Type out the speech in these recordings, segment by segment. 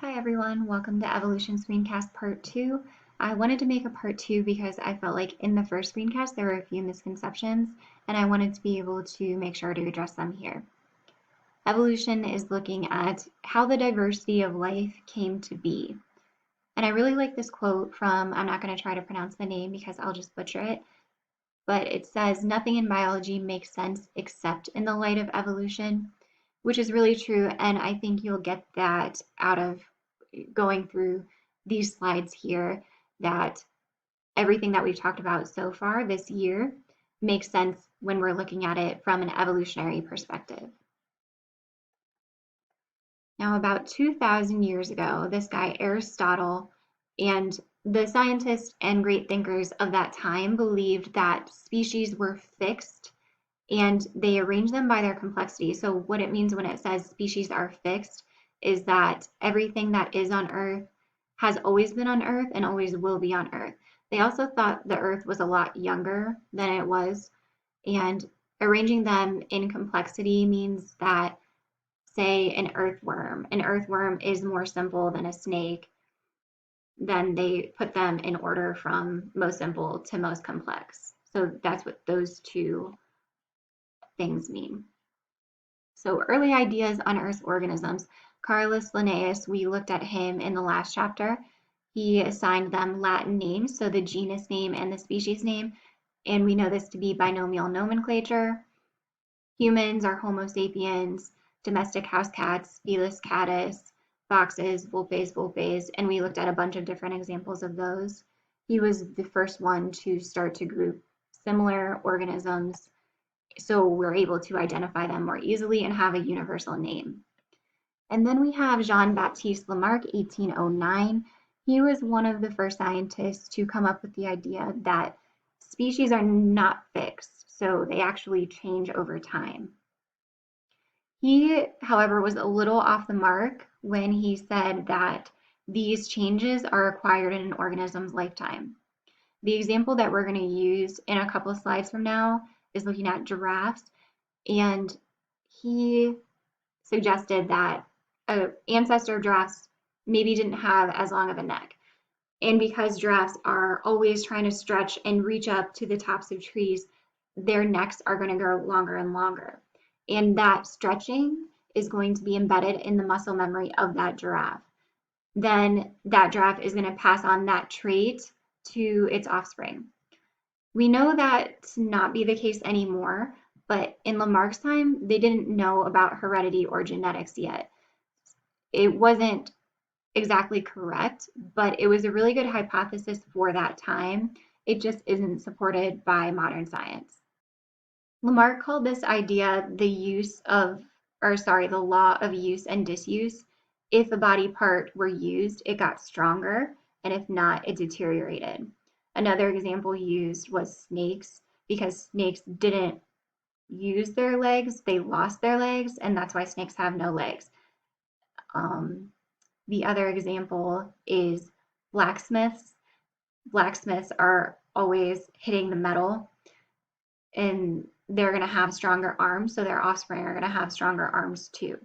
Hi everyone, welcome to Evolution Screencast Part 2. I wanted to make a Part 2 because I felt like in the first screencast there were a few misconceptions and I wanted to be able to make sure to address them here. Evolution is looking at how the diversity of life came to be. And I really like this quote from, I'm not going to try to pronounce the name because I'll just butcher it, but it says, "Nothing in biology makes sense except in the light of evolution," which is really true. And I think you'll get that out of going through these slides here, that everything that we've talked about so far this year makes sense when we're looking at it from an evolutionary perspective. Now, about 2,000 years ago, this guy Aristotle and the scientists and great thinkers of that time believed that species were fixed and they arrange them by their complexity. So what it means when it says species are fixed is that everything that is on Earth has always been on Earth and always will be on Earth. They also thought the Earth was a lot younger than it was, and arranging them in complexity means that, say, an earthworm is more simple than a snake, then they put them in order from most simple to most complex. So that's what those two things mean. So early ideas on Earth's organisms. Carolus Linnaeus, we looked at him in the last chapter. He assigned them Latin names, so the genus name and the species name, and we know this to be binomial nomenclature. Humans are Homo sapiens, domestic house cats, Felis catus, foxes, vulpes, and we looked at a bunch of different examples of those. He was the first one to start to group similar organisms so we're able to identify them more easily and have a universal name. And then we have Jean-Baptiste Lamarck, 1809. He was one of the first scientists to come up with the idea that species are not fixed, so they actually change over time. He, however, was a little off the mark when he said that these changes are acquired in an organism's lifetime. The example that we're going to use in a couple of slides from now is looking at giraffes, and he suggested that an ancestor of giraffes maybe didn't have as long of a neck. And because giraffes are always trying to stretch and reach up to the tops of trees, their necks are going to grow longer and longer. And that stretching is going to be embedded in the muscle memory of that giraffe. Then that giraffe is going to pass on that trait to its offspring. We know that to not be the case anymore, but in Lamarck's time, they didn't know about heredity or genetics yet. It wasn't exactly correct, but it was a really good hypothesis for that time. It just isn't supported by modern science. Lamarck called this idea the law of use and disuse. If a body part were used, it got stronger, and if not, it deteriorated. Another example used was snakes, because snakes didn't use their legs, they lost their legs, and that's why snakes have no legs. The other example is blacksmiths. Blacksmiths are always hitting the metal, and they're going to have stronger arms, so their offspring are going to have stronger arms too.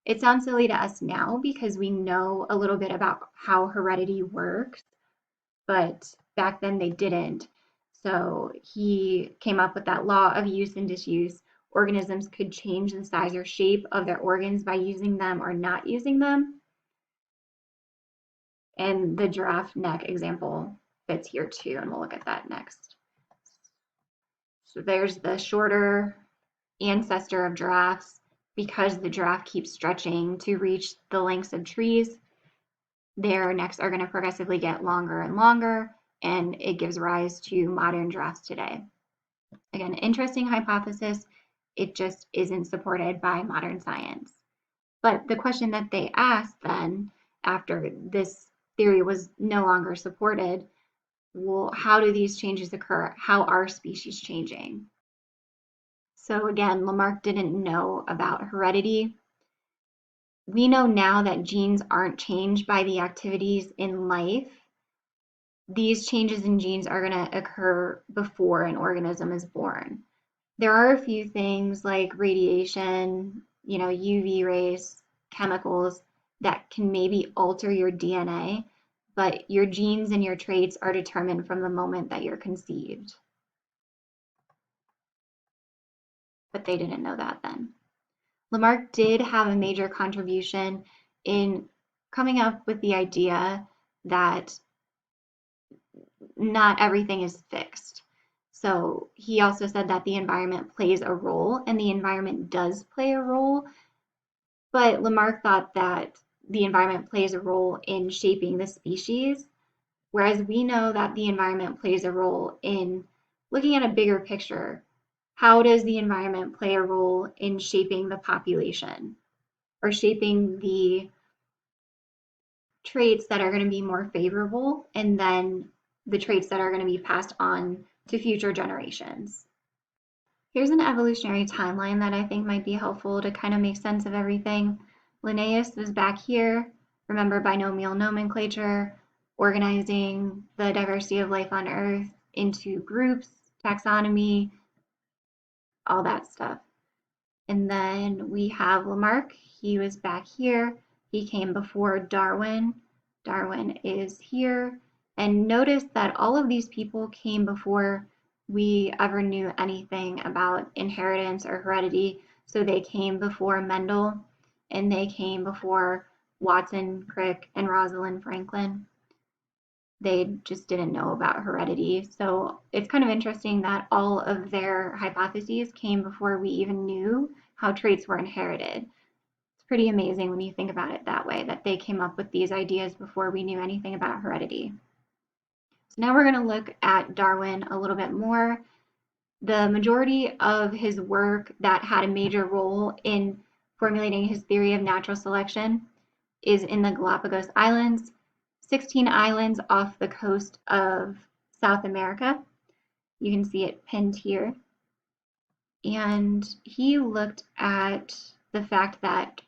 It sounds silly to us now because we know a little bit about how heredity works, but back then they didn't. So he came up with that law of use and disuse. Organisms could change the size or shape of their organs by using them or not using them. And the giraffe neck example fits here too, and we'll look at that next. So there's the shorter ancestor of giraffes. Because the giraffe keeps stretching to reach the lengths of trees, their necks are going to progressively get longer and longer, and it gives rise to modern giraffes today. Again, interesting hypothesis. It just isn't supported by modern science. But the question that they asked then, after this theory was no longer supported, well, how do these changes occur? How are species changing? So again, Lamarck didn't know about heredity. We know now that genes aren't changed by the activities in life. These changes in genes are going to occur before an organism is born. There are a few things like radiation, UV rays, chemicals that can maybe alter your DNA, but your genes and your traits are determined from the moment that you're conceived. But they didn't know that then. Lamarck did have a major contribution in coming up with the idea that not everything is fixed. So he also said that the environment plays a role, and the environment does play a role. But Lamarck thought that the environment plays a role in shaping the species, whereas we know that the environment plays a role in looking at a bigger picture. How does the environment play a role in shaping the population or shaping the traits that are going to be more favorable and then the traits that are going to be passed on to future generations? Here's an evolutionary timeline that I think might be helpful to kind of make sense of everything. Linnaeus was back here. Remember binomial nomenclature, organizing the diversity of life on Earth into groups, taxonomy, all that stuff. And then we have Lamarck. He was back here. He came before Darwin. Darwin is here. And notice that all of these people came before we ever knew anything about inheritance or heredity. So they came before Mendel, and they came before Watson, Crick, and Rosalind Franklin. They just didn't know about heredity. So it's kind of interesting that all of their hypotheses came before we even knew how traits were inherited. It's pretty amazing when you think about it that way, that they came up with these ideas before we knew anything about heredity. So now we're going to look at Darwin a little bit more. The majority of his work that had a major role in formulating his theory of natural selection is in the Galapagos Islands, 16 islands off the coast of South America. You can see it pinned here. And he looked at the fact that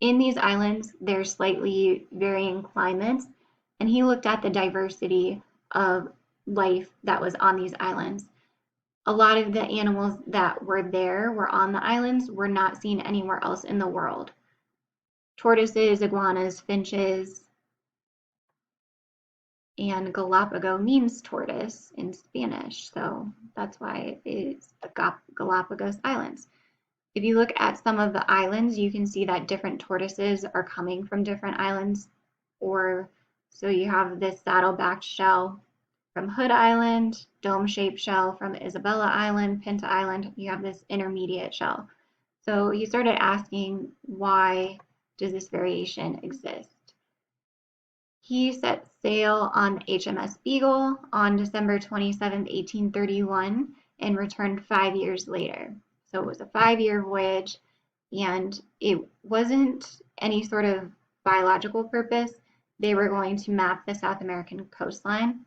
in these islands, there's slightly varying climates, and he looked at the diversity of life that was on these islands. A lot of the animals that were there, were on the islands, were not seen anywhere else in the world. Tortoises, iguanas, finches, and Galapagos means tortoise in Spanish, so that's why it's the Galapagos Islands. If you look at some of the islands, you can see that different tortoises are coming from different islands. Or so you have this saddle-backed shell from Hood Island, dome-shaped shell from Isabella Island, Pinta Island. You have this intermediate shell. So he started asking, why does this variation exist? He set sail on HMS Beagle on December 27, 1831, and returned 5 years later. So it was a 5-year voyage, and it wasn't any sort of biological purpose. They were going to map the South American coastline.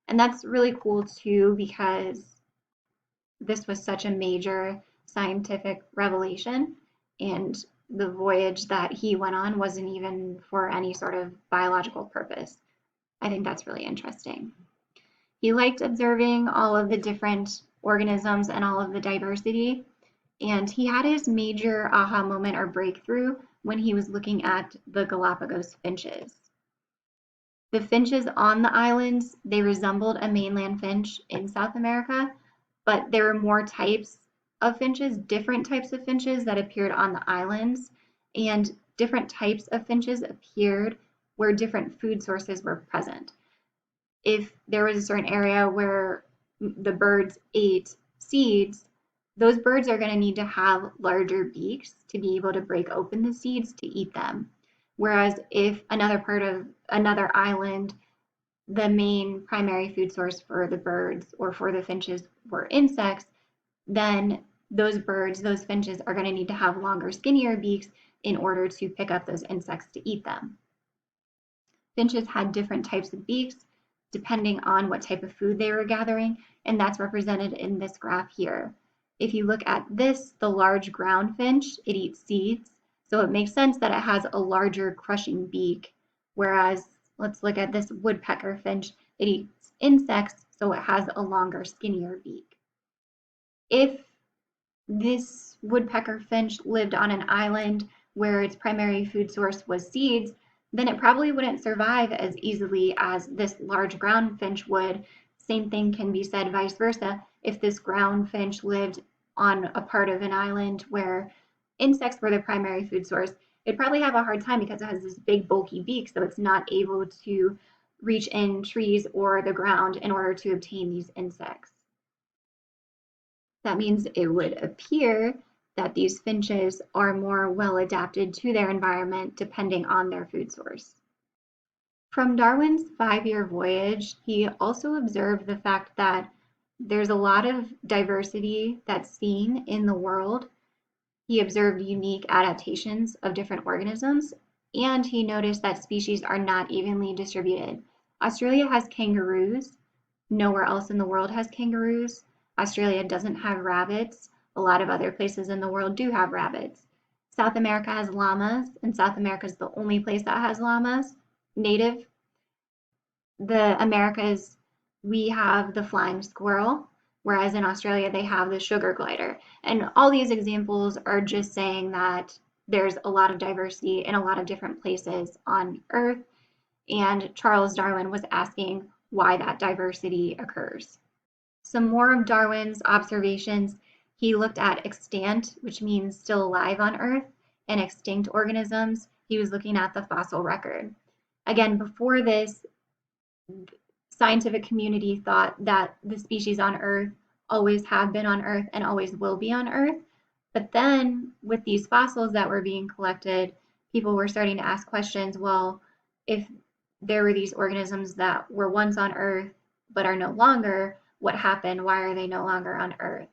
And that's really cool too, because this was such a major scientific revelation, and the voyage that he went on wasn't even for any sort of biological purpose. I think that's really interesting. He liked observing all of the different organisms and all of the diversity, and he had his major aha moment or breakthrough when he was looking at the Galapagos finches. The finches on the islands, they resembled a mainland finch in South America, but there were more types of finches, different types of finches that appeared on the islands, and different types of finches appeared where different food sources were present. If there was a certain area where the birds ate seeds, those birds are going to need to have larger beaks to be able to break open the seeds to eat them. Whereas if another part of another island, the main primary food source for the birds or for the finches were insects, then those birds, those finches, are going to need to have longer, skinnier beaks in order to pick up those insects to eat them. Finches had different types of beaks depending on what type of food they were gathering, and that's represented in this graph here. If you look at this, the large ground finch, it eats seeds, so it makes sense that it has a larger crushing beak, whereas let's look at this woodpecker finch, it eats insects, so it has a longer, skinnier beak. If this woodpecker finch lived on an island where its primary food source was seeds, then it probably wouldn't survive as easily as this large ground finch would. Same thing can be said vice versa. If this ground finch lived on a part of an island where insects were the primary food source, it'd probably have a hard time because it has this big bulky beak, so it's not able to reach in trees or the ground in order to obtain these insects. That means it would appear that these finches are more well adapted to their environment depending on their food source. From Darwin's 5-year voyage, he also observed the fact that there's a lot of diversity that's seen in the world. He observed unique adaptations of different organisms, and he noticed that species are not evenly distributed. Australia has kangaroos. Nowhere else in the world has kangaroos. Australia doesn't have rabbits. A lot of other places in the world do have rabbits. South America has llamas, and South America is the only place that has llamas, native. The Americas, we have the flying squirrel, whereas in Australia they have the sugar glider. And all these examples are just saying that there's a lot of diversity in a lot of different places on Earth, and Charles Darwin was asking why that diversity occurs. Some more of Darwin's observations: he looked at extant, which means still alive on Earth, and extinct organisms. He was looking at the fossil record. Again, before this, scientific community thought that the species on Earth always have been on Earth and always will be on Earth. But then with these fossils that were being collected, people were starting to ask questions. Well, if there were these organisms that were once on Earth but are no longer, what happened? Why are they no longer on Earth?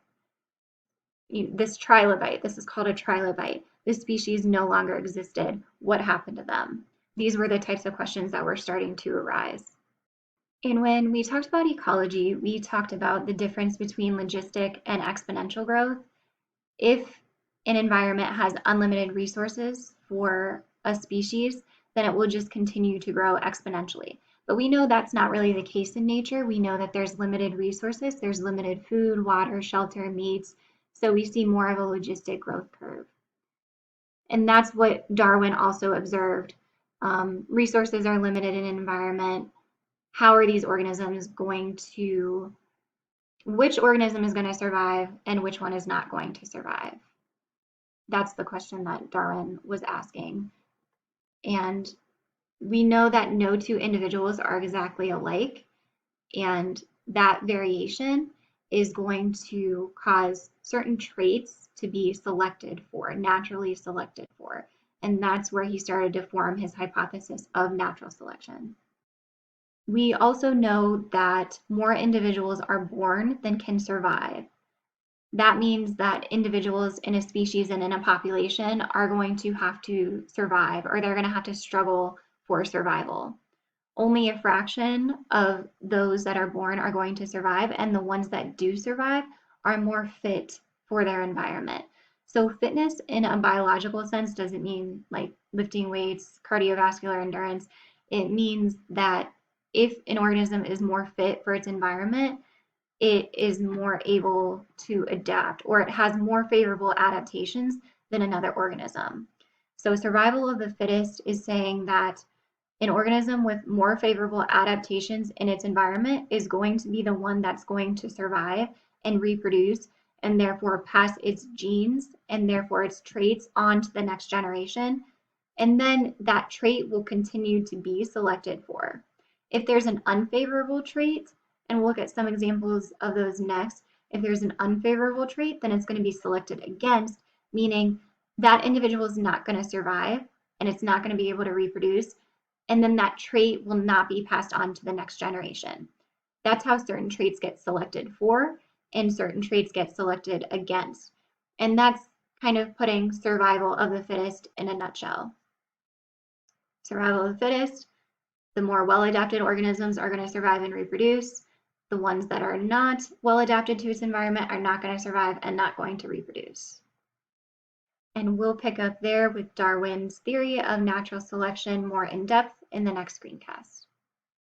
This trilobite, this is called a trilobite. This species no longer existed. What happened to them? These were the types of questions that were starting to arise. And when we talked about ecology, we talked about the difference between logistic and exponential growth. If an environment has unlimited resources for a species, then it will just continue to grow exponentially. But we know that's not really the case in nature. We know that there's limited resources, there's limited food, water, shelter, meats, so we see more of a logistic growth curve. And that's what Darwin also observed. Resources are limited in an environment. How are these organisms going to, which organism is going to survive and which one is not going to survive? That's the question that Darwin was asking. And we know that no two individuals are exactly alike, and that variation is going to cause certain traits to be selected for, naturally selected for. And that's where he started to form his hypothesis of natural selection. We also know that more individuals are born than can survive. That means that individuals in a species and in a population are going to have to survive, or they're going to have to struggle for survival. Only a fraction of those that are born are going to survive, and the ones that do survive are more fit for their environment. So fitness in a biological sense doesn't mean like lifting weights, cardiovascular endurance. It means that if an organism is more fit for its environment, it is more able to adapt, or it has more favorable adaptations than another organism. So survival of the fittest is saying that an organism with more favorable adaptations in its environment is going to be the one that's going to survive and reproduce, and therefore pass its genes and therefore its traits on to the next generation. And then that trait will continue to be selected for. If there's an unfavorable trait, and we'll look at some examples of those next, if there's an unfavorable trait, then it's going to be selected against, meaning that individual is not going to survive and it's not going to be able to reproduce, and then that trait will not be passed on to the next generation. That's how certain traits get selected for and certain traits get selected against. And that's kind of putting survival of the fittest in a nutshell. Survival of the fittest, the more well-adapted organisms are going to survive and reproduce. The ones that are not well adapted to its environment are not going to survive and not going to reproduce. And we'll pick up there with Darwin's theory of natural selection more in depth in the next screencast.